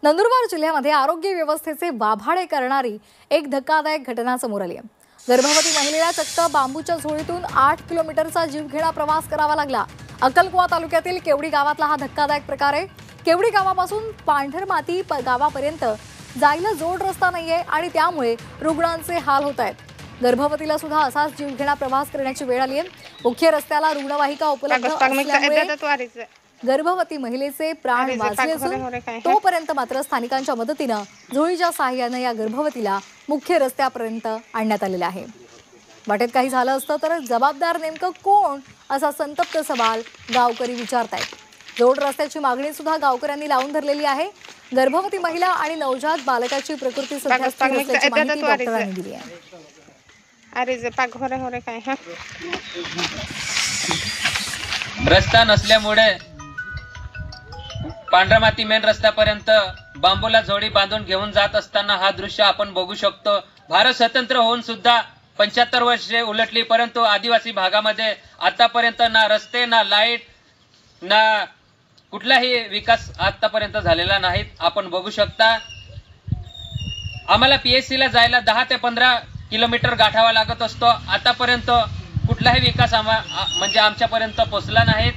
नंदुरबार जिल्ह्यामध्ये आरोग्य व्यवस्थेचे वाभाडे करणारी एक धक्कादायक घटना समोर आली आहे। गर्भवती महिलेला चक्क बांबूच्या झोळीतून 8 किलोमीटरचा जीवघेणा प्रवास करावा लागला। अक्कलकुवा तालुक्यातील केवडी गावातला हा धक्कादायक प्रकार आहे। केवडी गावापासून पांढरमाती गावापर्यंत जायला जोड रस्ता नाहीये आणि त्यामुळे रुग्णांचे हाल होत आहेत। गर्भवतीला सुद्धा असाच जीवघेणा प्रवास करण्याची वेळ आली आहे। मुख्य रस्त्याला रुग्णवाहिका उपलब्ध असल्यामुळे गर्भवती महिलेचे प्राण वाचले असून तोपर्यंत मात्र स्थानिकांच्या मदतीने झोळीच्या सहाय्याने या गर्भवतीला मुख्य रस्त्यापर्यंत आणण्यात आलेले आहे। वाटेत काही झालं असतं तर जबाबदार नेमकं कोण असा संतप्त सवाल गावकरी विचारतायत। जोड रस्त्याची मागणी सुद्धा गावकऱ्यांनी लावून धरलेली आहे। गर्भवती महिला आणि नवजात बालकाची प्रकृती सध्या स्थिर असल्याची माहिती डॉक्टरांनी दिली आहे। रस्ता नसल्यामुळे पांढरमाती मेन रस्त्यापर्यंत बांबूला जोडी बांधून घेऊन जात असताना हा दृश्य आपण बघू शकतो। भारत स्वतंत्र होऊन सुद्धा 75 वर्षे उलटली, परंतु आदिवासी भागामध्ये आतापर्यंत ना रस्ते ना लाईट ना कुठलाही विकास आतापर्यंत झालेला नाही। आपण बघू शकता आम्हाला पीएचसी ला जायला 10 ते 15 किलोमीटर गाठावा लागत असतो। आतापर्यंत कुठलाही विकास म्हणजे आमच्यापर्यंत पोहोचला नाही।